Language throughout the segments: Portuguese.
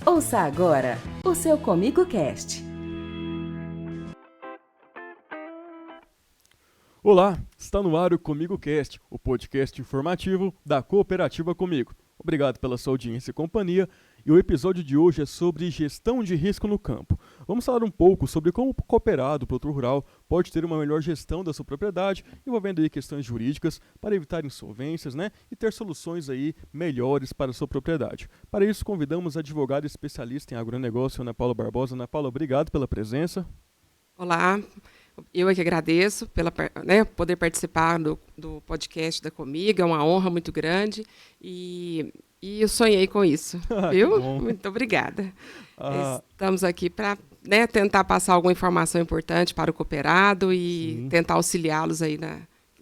Ouça agora o seu Comigo Cast. Olá, está no ar o Comigo Cast, o podcast informativo da Cooperativa Comigo. Obrigado pela sua audiência e companhia. E o episódio de hoje é sobre gestão de risco no campo. Vamos falar um pouco sobre como o cooperado, o produtor rural, pode ter uma melhor gestão da sua propriedade, envolvendo aí questões jurídicas para evitar insolvências, e ter soluções aí melhores para a sua propriedade. Para isso, convidamos a advogada especialista em agronegócio, Ana Paula Barbosa. Ana Paula, obrigado pela presença. Olá, eu é que agradeço pela poder participar do podcast da Comigo, é uma honra muito grande e eu sonhei com isso, viu? Muito obrigada. Estamos aqui para tentar passar alguma informação importante para o cooperado e tentar auxiliá-los aí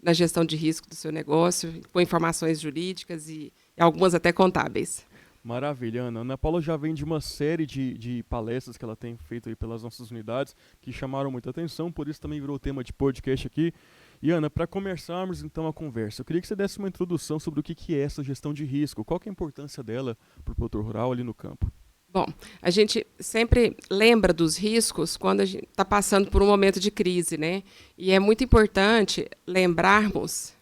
na gestão de risco do seu negócio, com informações jurídicas e algumas até contábeis. Maravilha, Ana. Ana Paula já vem de uma série de palestras que ela tem feito aí pelas nossas unidades, que chamaram muita atenção, por isso também virou tema de podcast aqui. E Ana, para começarmos então a conversa, eu queria que você desse uma introdução sobre o que é essa gestão de risco, qual que é a importância dela para o produtor rural ali no campo. Bom, a gente sempre lembra dos riscos quando a gente está passando por um momento de crise, né? E é muito importante lembrarmos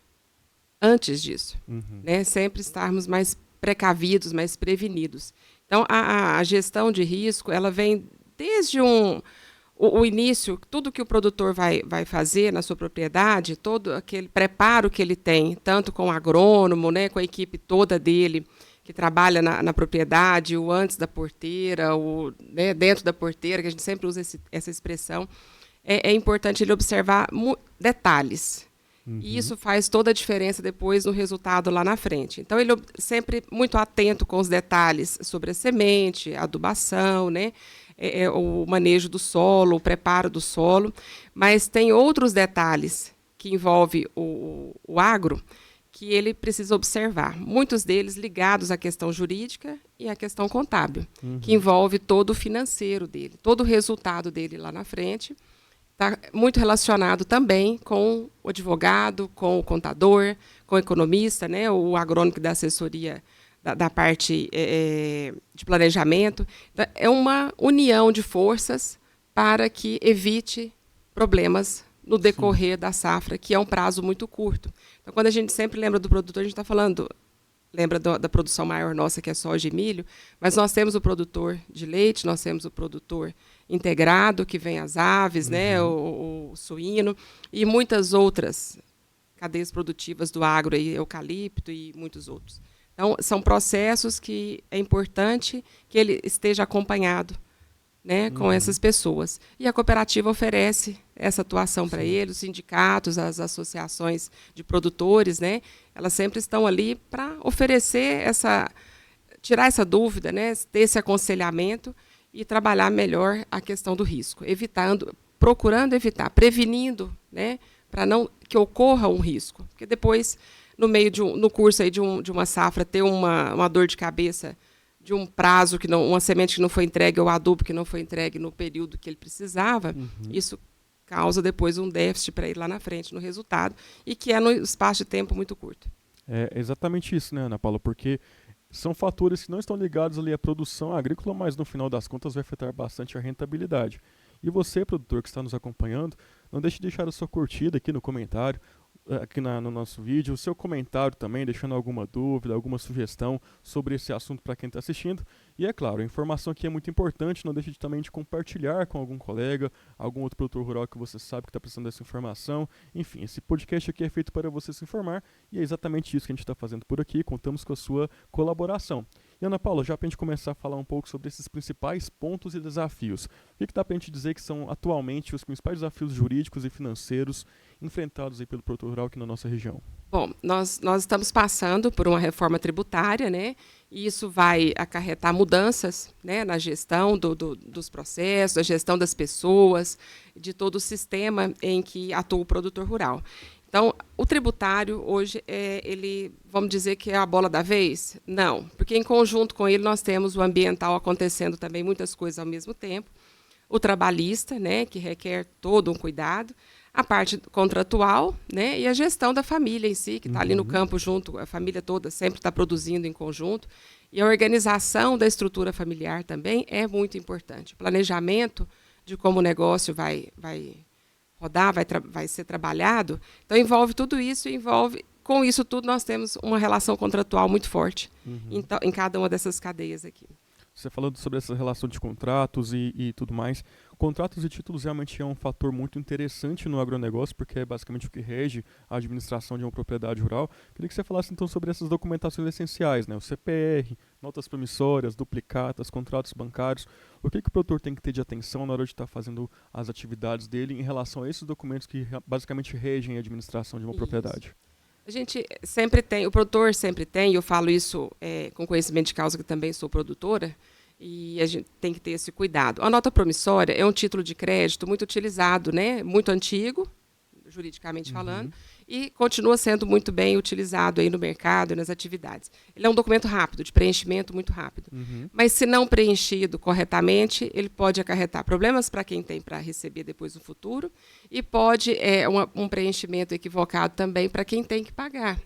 antes disso, né? Sempre estarmos mais precavidos, mais prevenidos. Então, a gestão de risco, ela vem desde o início, tudo que o produtor vai fazer na sua propriedade, todo aquele preparo que ele tem, tanto com o agrônomo, com a equipe toda dele, que trabalha na propriedade, o antes da porteira, dentro da porteira, que a gente sempre usa essa expressão, é importante ele observar detalhes. E isso faz toda a diferença depois no resultado lá na frente. Então, ele sempre muito atento com os detalhes sobre a semente, a adubação, o manejo do solo, o preparo do solo. Mas tem outros detalhes que envolvem o agro que ele precisa observar. Muitos deles ligados à questão jurídica e à questão contábil, que envolve todo o financeiro dele, todo o resultado dele lá na frente. Está muito relacionado também com o advogado, com o contador, com o economista, o agrônomo da assessoria da parte de planejamento. Então, é uma união de forças para que evite problemas no decorrer da safra, que é um prazo muito curto. Então, quando a gente sempre lembra do produtor, a gente está falando, lembra da produção maior nossa, que é soja e milho, mas nós temos o produtor de leite, nós temos o produtor integrado, que vem as aves, o suíno, e muitas outras cadeias produtivas do agro, eucalipto e muitos outros. Então, são processos que é importante que ele esteja acompanhado com essas pessoas. E a cooperativa oferece essa atuação para eles, os sindicatos, as associações de produtores, elas sempre estão ali para oferecer tirar essa dúvida, ter esse aconselhamento e trabalhar melhor a questão do risco, procurando evitar, prevenindo, para não que ocorra um risco. Porque depois, no curso aí de uma safra, ter uma dor de cabeça de um prazo, uma semente que não foi entregue ou adubo que não foi entregue no período que ele precisava, isso causa depois um déficit para ir lá na frente no resultado, e que é no espaço de tempo muito curto. É exatamente isso, Ana Paula, porque são fatores que não estão ligados ali à produção agrícola, mas no final das contas vai afetar bastante a rentabilidade. E você, produtor que está nos acompanhando, não deixe de deixar a sua curtida aqui no comentário, aqui no nosso vídeo, o seu comentário também, deixando alguma dúvida, alguma sugestão sobre esse assunto para quem está assistindo. E é claro, a informação aqui é muito importante, não deixe também de compartilhar com algum colega, algum outro produtor rural que você sabe que está precisando dessa informação. Enfim, esse podcast aqui é feito para você se informar e é exatamente isso que a gente está fazendo por aqui, contamos com a sua colaboração. E Ana Paula, já para a gente começar a falar um pouco sobre esses principais pontos e desafios, o que dá para a gente dizer que são atualmente os principais desafios jurídicos e financeiros enfrentados aí pelo produtor rural aqui na nossa região? Bom, nós estamos passando por uma reforma tributária, e isso vai acarretar mudanças na gestão dos processos, da gestão das pessoas, de todo o sistema em que atua o produtor rural. Então, o tributário hoje, vamos dizer que é a bola da vez? Não, porque em conjunto com ele nós temos o ambiental acontecendo também muitas coisas ao mesmo tempo, o trabalhista, que requer todo um cuidado, a parte contratual, né, e a gestão da família em si, que está ali no campo junto, a família toda sempre está produzindo em conjunto. E a organização da estrutura familiar também é muito importante. O planejamento de como o negócio vai rodar, vai ser trabalhado. Então, envolve tudo isso, com isso tudo, nós temos uma relação contratual muito forte em cada uma dessas cadeias aqui. Você falando sobre essa relação de contratos e tudo mais, contratos e títulos realmente é um fator muito interessante no agronegócio, porque é basicamente o que rege a administração de uma propriedade rural. Queria que você falasse então sobre essas documentações essenciais, né? O CPR, notas promissórias, duplicatas, contratos bancários. O que o produtor tem que ter de atenção na hora de estar fazendo as atividades dele em relação a esses documentos que basicamente regem a administração de uma propriedade? A gente sempre tem, o produtor sempre tem, e eu falo isso com conhecimento de causa, que também sou produtora, e a gente tem que ter esse cuidado. A nota promissória é um título de crédito muito utilizado, né? Muito antigo, juridicamente falando, e continua sendo muito bem utilizado aí no mercado e nas atividades. Ele é um documento rápido, de preenchimento muito rápido. Mas, se não preenchido corretamente, ele pode acarretar problemas para quem tem para receber depois no futuro, e pode um preenchimento equivocado também para quem tem que pagar.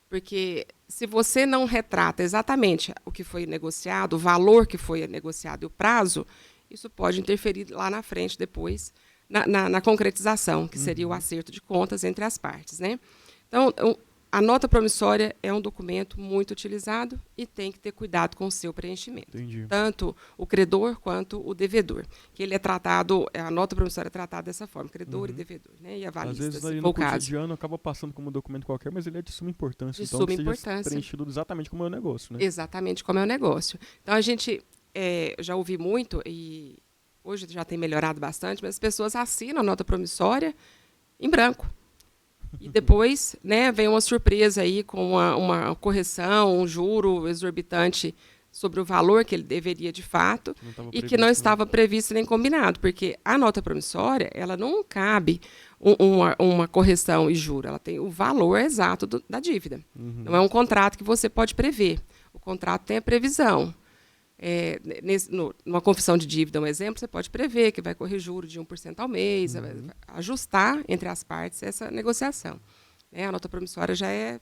Porque se você não retrata exatamente o que foi negociado, o valor que foi negociado e o prazo, isso pode interferir lá na frente depois na concretização, que seria o acerto de contas entre as partes, né? Então, a nota promissória é um documento muito utilizado e tem que ter cuidado com o seu preenchimento. Entendi. Tanto o credor quanto o devedor. Que ele é tratado, a nota promissória é tratada dessa forma, credor e devedor, né? E avalista, às vezes se ali for no o caso. cotidiano acaba passando como um documento qualquer, mas ele é de suma importância. De então suma que seja importância. preenchido exatamente como é o negócio, né? Exatamente como é o negócio. Então, a gente já ouvi muito, e hoje já tem melhorado bastante, mas as pessoas assinam a nota promissória em branco. E depois, né, vem uma surpresa aí com uma correção, um juro exorbitante sobre o valor que ele deveria de fato e que não estava previsto nem combinado, porque a nota promissória, ela não cabe uma correção e juro, ela tem o valor exato da dívida. Não é um contrato que você pode prever. O contrato tem a previsão. Numa confissão de dívida, um exemplo, você pode prever que vai correr juros de 1% ao mês, vai ajustar entre as partes essa negociação. A nota promissória já é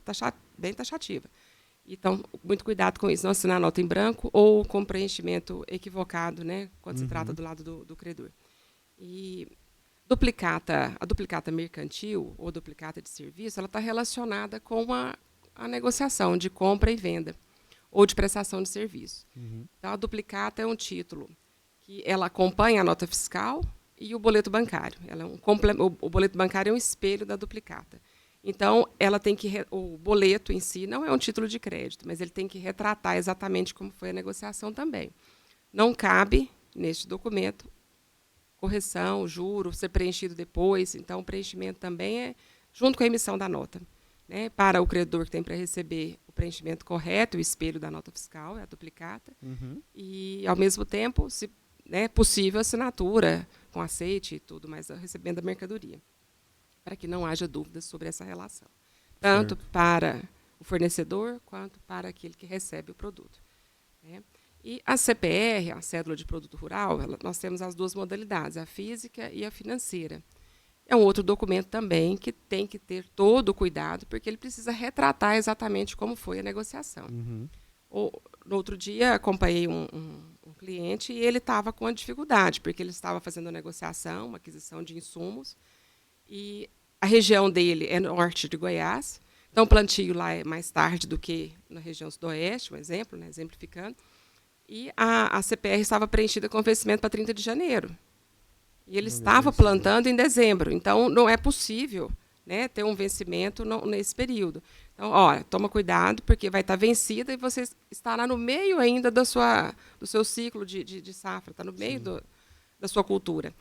bem taxativa. Então, muito cuidado com isso, não assinar a nota em branco ou com preenchimento equivocado, né, quando se trata do lado do credor. E a duplicata mercantil ou duplicata de serviço, ela está relacionada com a negociação de compra e venda ou de prestação de serviço. Então, a duplicata é um título que ela acompanha a nota fiscal e o boleto bancário. O boleto bancário é um espelho da duplicata. Então, ela tem que o boleto em si não é um título de crédito, mas ele tem que retratar exatamente como foi a negociação também. Não cabe, neste documento, correção, juro, ser preenchido depois. Então, o preenchimento também é junto com a emissão da nota. Né, para o credor que tem para receber o preenchimento correto, o espelho da nota fiscal, é a duplicata, e, ao mesmo tempo, se possível, assinatura com aceite e tudo mais, recebendo a mercadoria, para que não haja dúvidas sobre essa relação, tanto para o fornecedor quanto para aquele que recebe o produto. Né. E a CPR, a Cédula de Produto Rural, nós temos as duas modalidades, a física e a financeira. É um outro documento também que tem que ter todo o cuidado, porque ele precisa retratar exatamente como foi a negociação. No outro dia, acompanhei um cliente e ele estava com uma dificuldade, porque ele estava fazendo uma negociação, uma aquisição de insumos, e a região dele é norte de Goiás, então o plantio lá é mais tarde do que na região sudoeste, um exemplo, né, exemplificando, e a CPR estava preenchida com vencimento para 30 de janeiro. E ele estava plantando em dezembro, então não é possível, né, ter um vencimento nesse período. Então, toma cuidado, porque vai estar vencida e você estará no meio ainda do seu ciclo de safra, está no meio da sua cultura.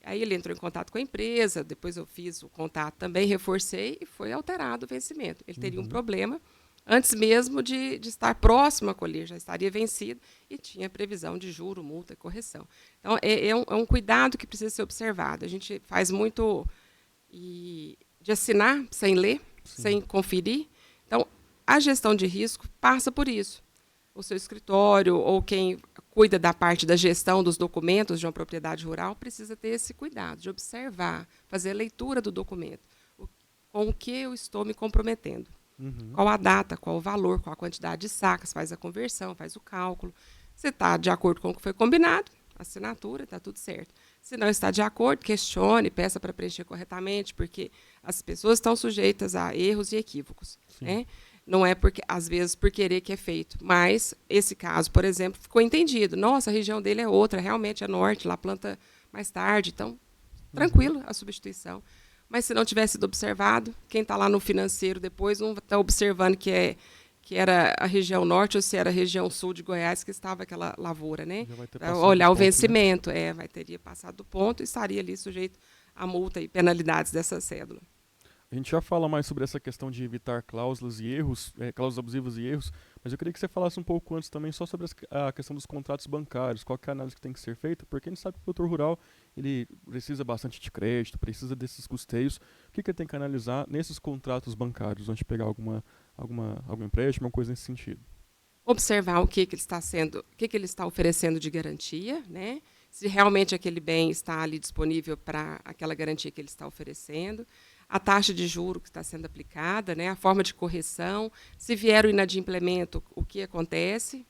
Aí ele entrou em contato com a empresa, depois eu fiz o contato também, reforcei e foi alterado o vencimento. Ele teria um problema antes mesmo de estar próximo a colher, já estaria vencido e tinha previsão de juro, multa e correção. Então, é um cuidado que precisa ser observado. A gente faz muito de assinar sem ler, sem conferir. Então, a gestão de risco passa por isso. O seu escritório ou quem cuida da parte da gestão dos documentos de uma propriedade rural precisa ter esse cuidado de observar, fazer a leitura do documento, com o que eu estou me comprometendo. Qual a data, qual o valor, qual a quantidade de sacas, faz a conversão, faz o cálculo. Se está de acordo com o que foi combinado, assinatura, está tudo certo. Se não está de acordo, questione, peça para preencher corretamente, porque as pessoas estão sujeitas a erros e equívocos. Né? Não é, porque às vezes, por querer que é feito. Mas, esse caso, por exemplo, ficou entendido. Nossa, a região dele é outra, realmente é norte, lá planta mais tarde. Então, tranquilo a substituição. Mas, se não tivesse sido observado, quem está lá no financeiro depois não está observando que era a região norte ou se era a região sul de Goiás que estava aquela lavoura, né? Olhar o vencimento, teria passado do ponto e estaria ali sujeito a multa e penalidades dessa cédula. A gente já fala mais sobre essa questão de evitar cláusulas e erros, cláusulas abusivas e erros, mas eu queria que você falasse um pouco antes também só sobre a questão dos contratos bancários, qual que é a análise que tem que ser feita, porque a gente sabe que o produtor rural ele precisa bastante de crédito, precisa desses custeios. O que ele tem que analisar nesses contratos bancários, antes de pegar algum empréstimo, alguma coisa nesse sentido? Observar o que ele está oferecendo de garantia, né? Se realmente aquele bem está ali disponível para aquela garantia que ele está oferecendo, a taxa de juro que está sendo aplicada, né? A forma de correção, se vier o inadimplemento, o que acontece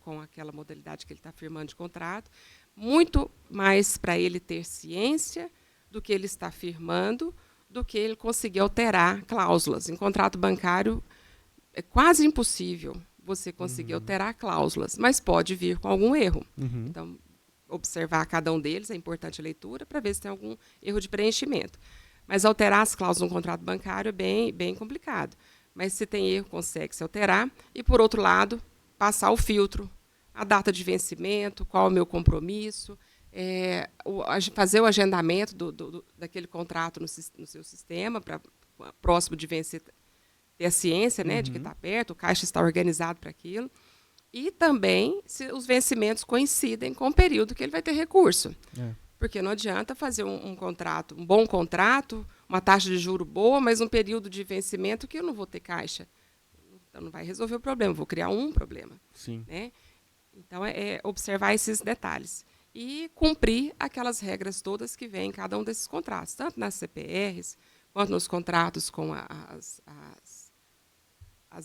com aquela modalidade que ele está firmando de contrato, muito mais para ele ter ciência do que ele está firmando, do que ele conseguir alterar cláusulas. Em contrato bancário, é quase impossível você conseguir alterar cláusulas, mas pode vir com algum erro. Então, observar cada um deles, é importante a leitura, para ver se tem algum erro de preenchimento. Mas alterar as cláusulas no contrato bancário é bem complicado. Mas se tem erro, consegue-se alterar. E, por outro lado, passar o filtro, a data de vencimento, qual é o meu compromisso, fazer o agendamento daquele contrato no seu sistema, para próximo de vencer, ter a ciência, né, de que está perto, o caixa está organizado para aquilo. E também se os vencimentos coincidem com o período que ele vai ter recurso. Porque não adianta fazer um contrato, um bom contrato, uma taxa de juro boa, mas um período de vencimento que eu não vou ter caixa. Então, não vai resolver o problema, vou criar um problema. Sim. Né? Então, é observar esses detalhes. E cumprir aquelas regras todas que vêm em cada um desses contratos, tanto nas CPRs, quanto nos contratos com as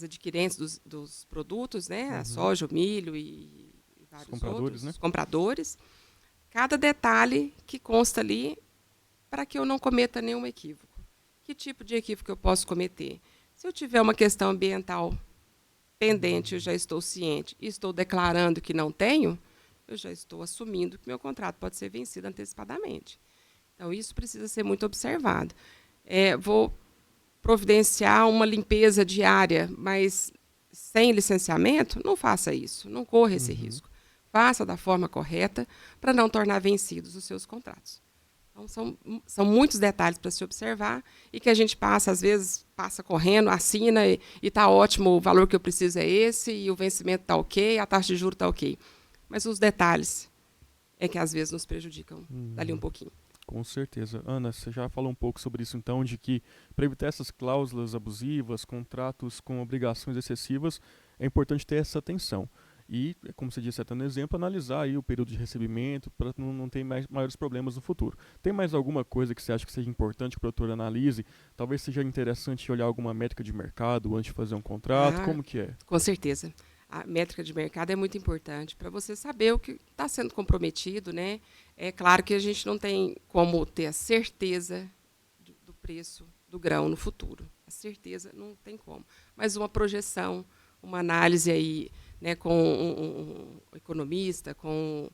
adquirentes dos produtos, né? A soja, o milho e vários compradores, outros, né? compradores. Cada detalhe que consta ali para que eu não cometa nenhum equívoco. Que tipo de equívoco eu posso cometer? Se eu tiver uma questão ambiental pendente, eu já estou ciente e estou declarando que não tenho, eu já estou assumindo que meu contrato pode ser vencido antecipadamente. Então, isso precisa ser muito observado. Vou providenciar uma limpeza diária, mas sem licenciamento, não faça isso, não corra esse risco. Faça da forma correta para não tornar vencidos os seus contratos. Então, são muitos detalhes para se observar e que a gente às vezes, passa correndo, assina e está ótimo, o valor que eu preciso é esse, e o vencimento está ok, a taxa de juros está ok. Mas os detalhes é que às vezes nos prejudicam dali um pouquinho. Com certeza. Ana, você já falou um pouco sobre isso, então, de que para evitar essas cláusulas abusivas, contratos com obrigações excessivas, é importante ter essa atenção. E, como você disse, até no exemplo, analisar aí o período de recebimento para não ter maiores problemas no futuro. Tem mais alguma coisa que você acha que seja importante que o produtor analise? Talvez seja interessante olhar alguma métrica de mercado antes de fazer um contrato? Como que é? Com certeza. A métrica de mercado é muito importante para você saber o que está sendo comprometido, né? É claro que a gente não tem como ter a certeza do preço do grão no futuro. A certeza não tem como. Mas uma projeção, uma análise aí, né, com um economista, com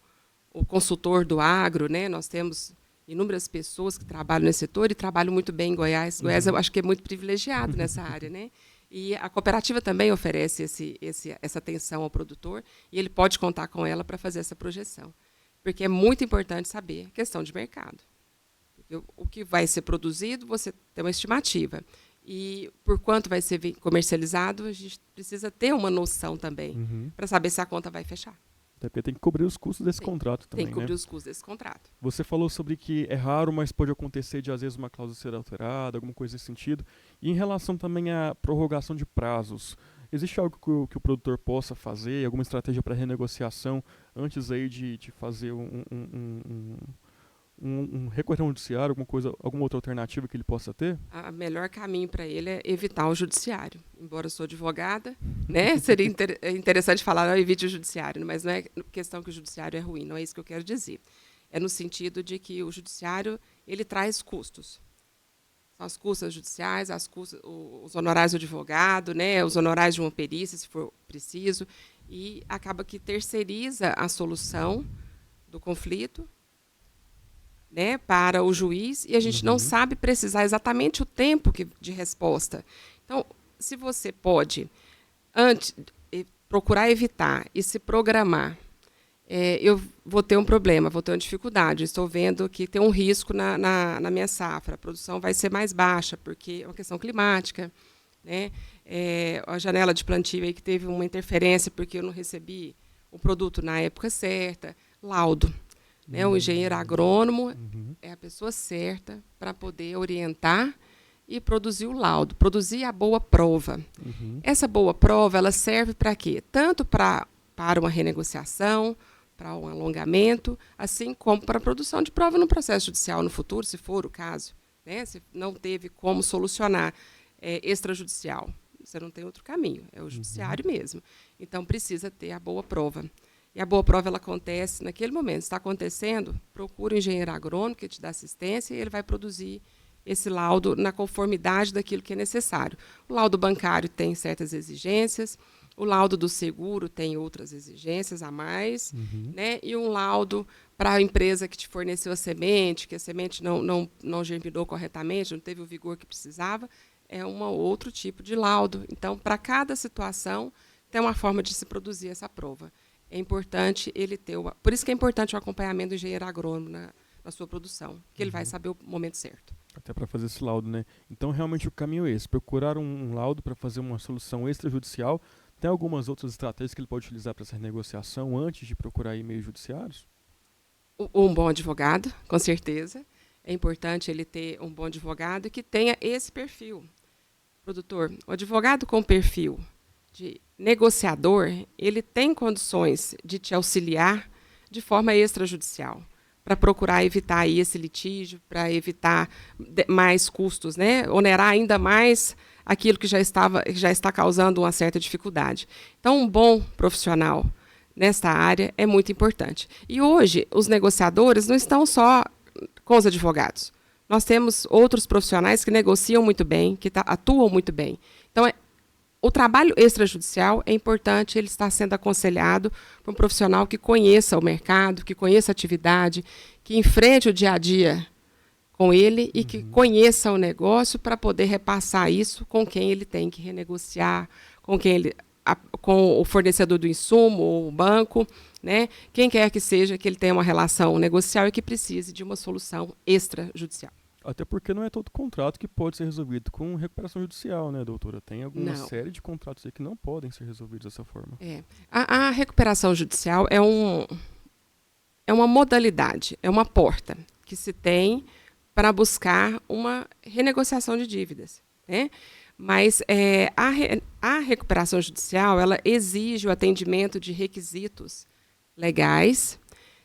o consultor do agro, né? Nós temos inúmeras pessoas que trabalham nesse setor e trabalham muito bem em Goiás. Goiás, eu acho que é muito privilegiado nessa área, né? E a cooperativa também oferece essa atenção ao produtor e ele pode contar com ela para fazer essa projeção. Porque é muito importante saber a questão de mercado. Porque o que vai ser produzido, você tem uma estimativa. E por quanto vai ser comercializado, a gente precisa ter uma noção também para saber se a conta vai fechar. Até porque tem que cobrir os custos desse contrato também, tem que cobrir os custos desse contrato. Você falou sobre que é raro, mas pode acontecer de, às vezes, uma cláusula ser alterada, alguma coisa nesse sentido. E em relação também à prorrogação de prazos, existe algo que o produtor possa fazer, alguma estratégia para renegociação antes aí de fazer recorrer ao judiciário, alguma outra alternativa que ele possa ter? O melhor caminho para ele é evitar o judiciário. Embora eu sou advogada, né, seria interessante falar, não, evite o judiciário, mas não é questão que o judiciário é ruim, não é isso que eu quero dizer. É no sentido de que o judiciário ele traz custos. São as custas judiciais, os honorários do advogado, né, os honorários de uma perícia, se for preciso, e acaba que terceiriza a solução do conflito, né, para o juiz, e a gente não sabe precisar exatamente o tempo de resposta. Então, se você pode procurar evitar e se programar, eu vou ter um problema, vou ter uma dificuldade, estou vendo que tem um risco na minha safra, a produção vai ser mais baixa, porque é uma questão climática, né? A janela de plantio aí que teve uma interferência porque eu não recebi o produto na época certa, laudo. Né? O engenheiro agrônomo é a pessoa certa para poder orientar e produzir o laudo, produzir a boa prova. Essa boa prova ela serve para quê? Tanto para uma renegociação, para um alongamento, assim como para a produção de prova no processo judicial no futuro, se for o caso. Né? Se não teve como solucionar extrajudicial, você não tem outro caminho, é o judiciário mesmo. Então, precisa ter a boa prova. E a boa prova ela acontece naquele momento. Se está acontecendo, procura o engenheiro agrônomo que te dá assistência e ele vai produzir esse laudo na conformidade daquilo que é necessário. O laudo bancário tem certas exigências, o laudo do seguro tem outras exigências a mais, né? E um laudo para a empresa que te forneceu a semente, que a semente não germinou corretamente, não teve o vigor que precisava, é um outro tipo de laudo. Então, para cada situação, tem uma forma de se produzir essa prova. É importante ele ter... Por isso que é importante o acompanhamento do engenheiro agrônomo na sua produção, que ele vai saber o momento certo. Até para fazer esse laudo, né? Então, realmente, o caminho é esse. Procurar um laudo para fazer uma solução extrajudicial. Tem algumas outras estratégias que ele pode utilizar para essa negociação antes de procurar meios judiciários? Um bom advogado, com certeza. É importante ele ter um bom advogado que tenha esse perfil. Produtor, o advogado com perfil de negociador, ele tem condições de te auxiliar de forma extrajudicial, para procurar evitar aí esse litígio, para evitar mais custos, né? Onerar ainda mais aquilo que já está causando uma certa dificuldade. Então, um bom profissional nesta área é muito importante. E hoje, os negociadores não estão só com os advogados. Nós temos outros profissionais que negociam muito bem, que atuam muito bem. Então, o trabalho extrajudicial é importante, ele está sendo aconselhado por um profissional que conheça o mercado, que conheça a atividade, que enfrente o dia a dia com ele e que conheça o negócio para poder repassar isso com quem ele tem que renegociar, com o fornecedor do insumo ou o banco, né? Quem quer que seja que ele tenha uma relação negocial e que precise de uma solução extrajudicial. Até porque não é todo contrato que pode ser resolvido com recuperação judicial, né, doutora? Tem alguma série de contratos aí que não podem ser resolvidos dessa forma. A recuperação judicial é uma modalidade, é uma porta que se tem para buscar uma renegociação de dívidas, né? Mas a recuperação judicial ela exige o atendimento de requisitos legais,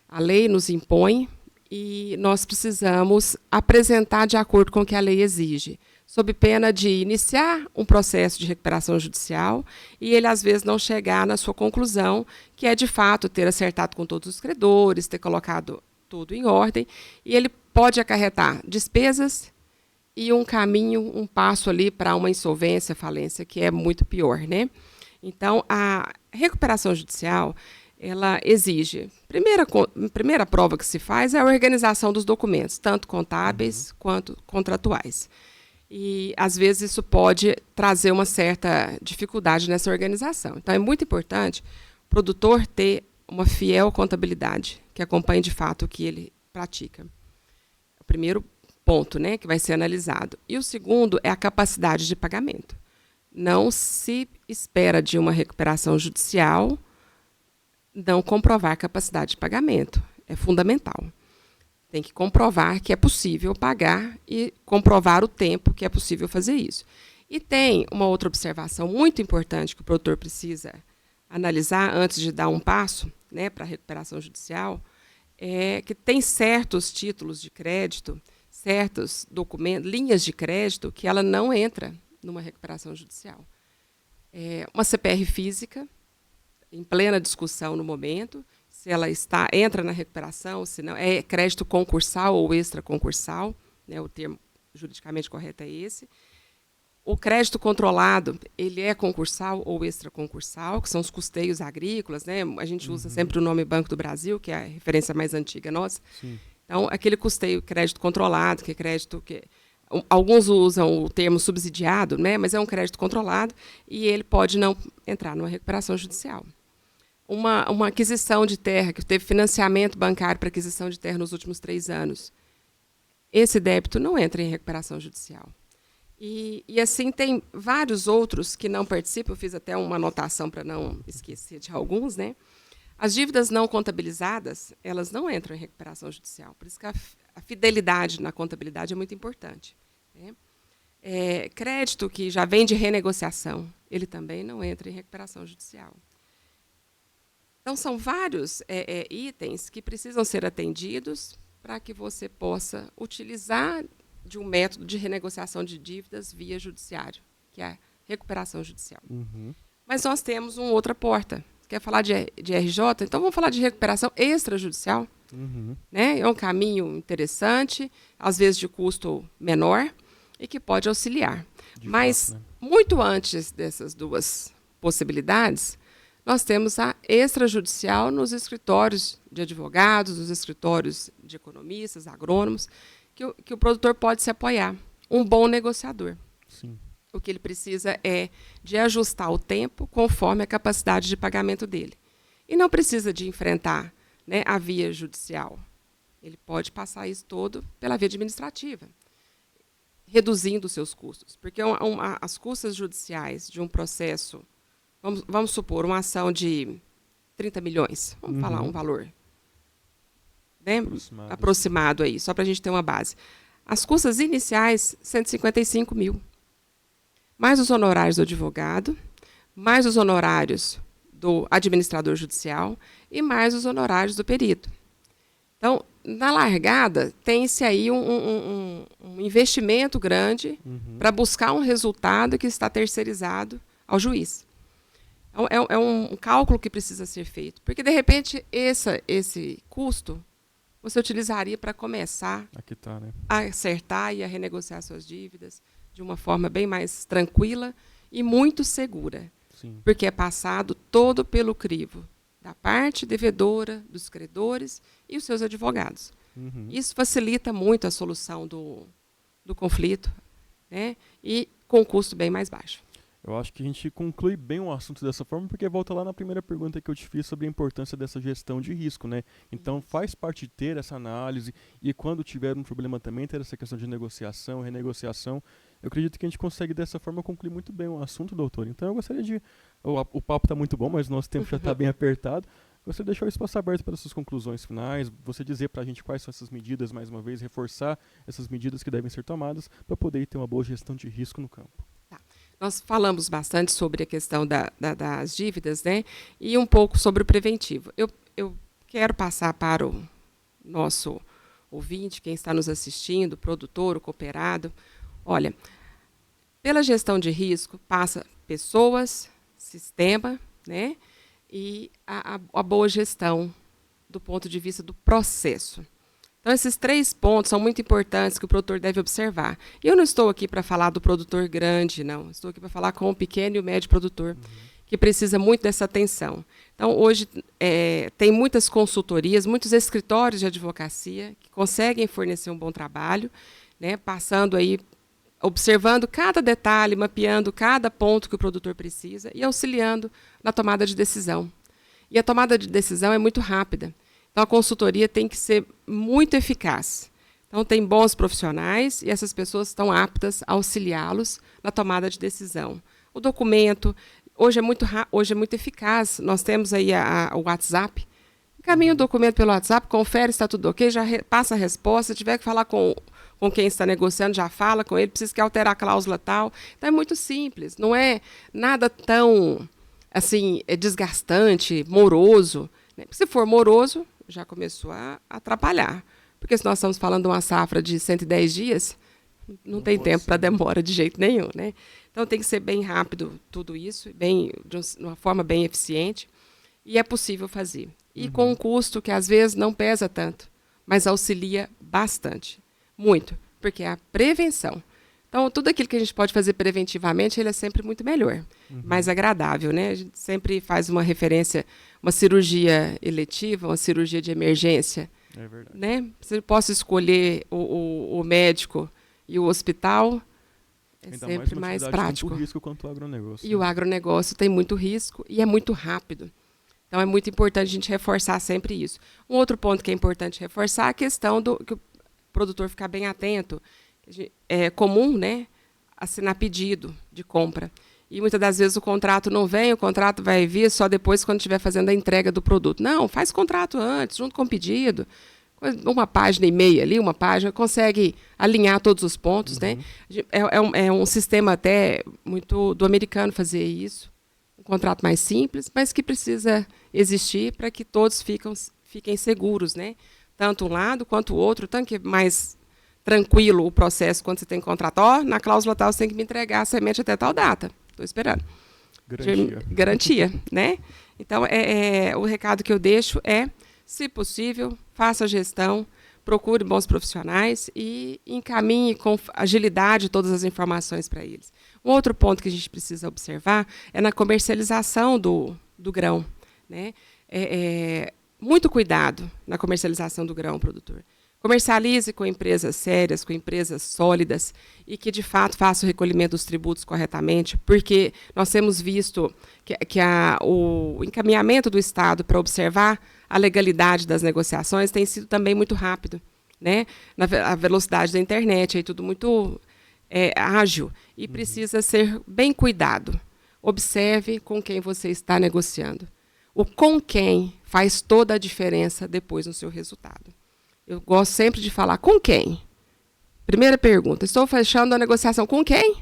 a lei nos impõe, e nós precisamos apresentar de acordo com o que a lei exige, sob pena de iniciar um processo de recuperação judicial e ele, às vezes, não chegar na sua conclusão, que é, de fato, ter acertado com todos os credores, ter colocado tudo em ordem, e ele pode acarretar despesas e um caminho, um passo ali para uma insolvência, falência, que é muito pior, né? Então, a recuperação judicial ela exige, primeira prova que se faz é a organização dos documentos, tanto contábeis quanto contratuais. E, às vezes, isso pode trazer uma certa dificuldade nessa organização. Então, é muito importante o produtor ter uma fiel contabilidade, que acompanhe, de fato, o que ele pratica. O primeiro ponto, né, que vai ser analisado. E o segundo é a capacidade de pagamento. Não se espera de uma recuperação judicial não comprovar capacidade de pagamento. É fundamental. Tem que comprovar que é possível pagar e comprovar o tempo que é possível fazer isso. E tem uma outra observação muito importante que o produtor precisa analisar antes de dar um passo, né, para a recuperação judicial, é que tem certos títulos de crédito, certos documentos, linhas de crédito, que ela não entra numa recuperação judicial. Uma CPR física, em plena discussão no momento, se ela entra na recuperação, se não, é crédito concursal ou extraconcursal, né, o termo juridicamente correto é esse. O crédito controlado, ele é concursal ou extraconcursal, que são os custeios agrícolas, né? A gente usa sempre o nome Banco do Brasil, que é a referência mais antiga nossa. Sim. Então, aquele custeio, crédito controlado, que é crédito que... Alguns usam o termo subsidiado, né? Mas é um crédito controlado e ele pode não entrar numa recuperação judicial. Uma aquisição de terra, que teve financiamento bancário para aquisição de terra nos últimos 3 anos, esse débito não entra em recuperação judicial. E assim, tem vários outros que não participam, eu fiz até uma anotação para não esquecer de alguns, né? As dívidas não contabilizadas, elas não entram em recuperação judicial, por isso que a fidelidade na contabilidade é muito importante, né? Crédito que já vem de renegociação, ele também não entra em recuperação judicial. Então, são vários itens que precisam ser atendidos para que você possa utilizar de um método de renegociação de dívidas via judiciário, que é a recuperação judicial. Uhum. Mas nós temos uma outra porta. Quer falar de RJ? Então vamos falar de recuperação extrajudicial. Uhum. Né? É um caminho interessante, às vezes de custo menor, e que pode auxiliar. Mas, muito antes dessas duas possibilidades, nós temos a extrajudicial nos escritórios de advogados, nos escritórios de economistas, agrônomos, que o produtor pode se apoiar. Um bom negociador. Sim. O que ele precisa é de ajustar o tempo conforme a capacidade de pagamento dele. E não precisa de enfrentar, né, a via judicial. Ele pode passar isso todo pela via administrativa, reduzindo os seus custos. Porque as custas judiciais de um processo, vamos supor, uma ação de 30 milhões, vamos falar um valor, né, aproximado aí, só para a gente ter uma base. As custas iniciais, 155 mil. Mais os honorários do advogado, mais os honorários do administrador judicial e mais os honorários do perito. Então, na largada, tem-se aí um investimento grande para buscar um resultado que está terceirizado ao juiz. Então, é um cálculo que precisa ser feito, porque, de repente, esse custo você utilizaria para começar a acertar e a renegociar suas dívidas de uma forma bem mais tranquila e muito segura. Sim. Porque é passado todo pelo crivo da parte devedora, dos credores e os seus advogados. Uhum. Isso facilita muito a solução do conflito, né? E com custo bem mais baixo. Eu acho que a gente conclui bem o assunto dessa forma, porque volta lá na primeira pergunta que eu te fiz sobre a importância dessa gestão de risco, né? Então, faz parte de ter essa análise e quando tiver um problema também ter essa questão de negociação, renegociação. Eu acredito que a gente consegue dessa forma concluir muito bem o assunto, doutor. Então, eu gostaria de... O papo está muito bom, mas o nosso tempo já está bem apertado. Gostaria de deixar o espaço aberto para as suas conclusões finais, você dizer para a gente quais são essas medidas, mais uma vez, reforçar essas medidas que devem ser tomadas para poder ter uma boa gestão de risco no campo. Tá. Nós falamos bastante sobre a questão das dívidas, né? E um pouco sobre o preventivo. Eu quero passar para o nosso ouvinte, quem está nos assistindo, o produtor, o cooperado. Olha, pela gestão de risco, passa pessoas, sistema, né? E a boa gestão do ponto de vista do processo. Então, esses 3 pontos são muito importantes que o produtor deve observar. E eu não estou aqui para falar do produtor grande, não. Estou aqui para falar com o pequeno e o médio produtor, que precisa muito dessa atenção. Então, hoje, tem muitas consultorias, muitos escritórios de advocacia que conseguem fornecer um bom trabalho, né, passando aí, observando cada detalhe, mapeando cada ponto que o produtor precisa e auxiliando na tomada de decisão. E a tomada de decisão é muito rápida. Então, a consultoria tem que ser muito eficaz. Então, tem bons profissionais e essas pessoas estão aptas a auxiliá-los na tomada de decisão. O documento, hoje é muito eficaz. Nós temos aí o WhatsApp. Encaminha o documento pelo WhatsApp, confere se está tudo ok, já passa a resposta. Se tiver que falar com quem está negociando, já fala com ele, precisa que alterar a cláusula tal. Então, é muito simples. Não é nada tão assim, desgastante, moroso. Se for moroso, já começou a atrapalhar. Porque se nós estamos falando de uma safra de 110 dias, não tem tempo para demora de jeito nenhum, né? Então tem que ser bem rápido tudo isso, de uma forma bem eficiente, e é possível fazer. E com um custo que às vezes não pesa tanto, mas auxilia bastante, muito, porque é a prevenção. Então, tudo aquilo que a gente pode fazer preventivamente, ele é sempre muito melhor, mais agradável, né? A gente sempre faz uma referência, uma cirurgia eletiva, uma cirurgia de emergência. É verdade. Né? Você possa escolher o médico e o hospital, é Ainda sempre mais prático. Tanto risco quanto o agronegócio. E o agronegócio tem muito risco e é muito rápido. Então, é muito importante a gente reforçar sempre isso. Um outro ponto que é importante reforçar é a questão do que o produtor ficar bem atento. É comum, né, assinar pedido de compra. E muitas das vezes o contrato não vem, o contrato vai vir só depois quando estiver fazendo a entrega do produto. Não, faz contrato antes, junto com o pedido. Uma página e meia ali, uma página, consegue alinhar todos os pontos, né? É um sistema até muito do americano fazer isso. Um contrato mais simples, mas que precisa existir para que todos fiquem seguros, né? Tanto um lado quanto o outro, tanto que é mais tranquilo o processo quando você tem contrato. Na cláusula tal você tem que me entregar a semente até tal data. Estou esperando. Garantia, né? Então, o recado que eu deixo é, se possível, faça a gestão, procure bons profissionais e encaminhe com agilidade todas as informações para eles. Um outro ponto que a gente precisa observar é na comercialização do grão, né? Muito cuidado na comercialização do grão, produtor. Comercialize com empresas sérias, com empresas sólidas e que, de fato, faça o recolhimento dos tributos corretamente, porque nós temos visto que o encaminhamento do Estado para observar a legalidade das negociações tem sido também muito rápido, né? A velocidade da internet, é tudo muito ágil e precisa ser bem cuidado. Observe com quem você está negociando. O com quem faz toda a diferença depois no seu resultado. Eu gosto sempre de falar com quem. Primeira pergunta, estou fechando a negociação com quem?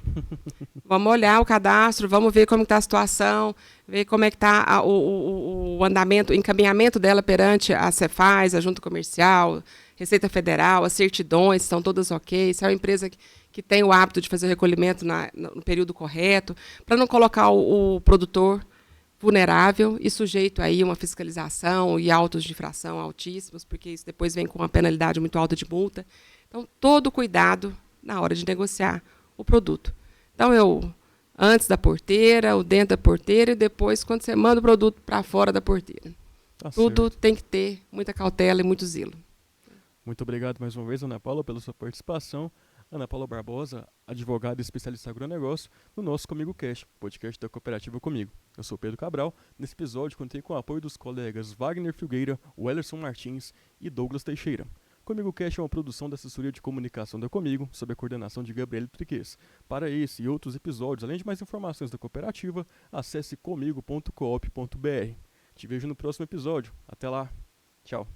Vamos olhar o cadastro, vamos ver como está a situação, ver como é que está o andamento, o encaminhamento dela perante a Cefaz, a Junta Comercial, Receita Federal, as certidões, estão todas ok, se é uma empresa que tem o hábito de fazer o recolhimento no período correto, para não colocar o produtor vulnerável e sujeito aí a uma fiscalização e autos de infração altíssimos, porque isso depois vem com uma penalidade muito alta de multa. Então, todo cuidado na hora de negociar o produto. Então, antes da porteira, o dentro da porteira e depois quando você manda o produto para fora da porteira. Tá Tudo certo. tem que ter muita cautela e muito zelo. Muito obrigado mais uma vez, Ana Paula, pela sua participação. Ana Paula Barbosa, advogada e especialista em agronegócio, no nosso Comigo Cast, podcast da Cooperativa Comigo. Eu sou Pedro Cabral. Nesse episódio, contei com o apoio dos colegas Wagner Filgueira, Wellerson Martins e Douglas Teixeira. Comigo Cast é uma produção da assessoria de comunicação da Comigo, sob a coordenação de Gabriel Triques. Para esse e outros episódios, além de mais informações da cooperativa, acesse comigo.coop.br. Te vejo no próximo episódio. Até lá. Tchau.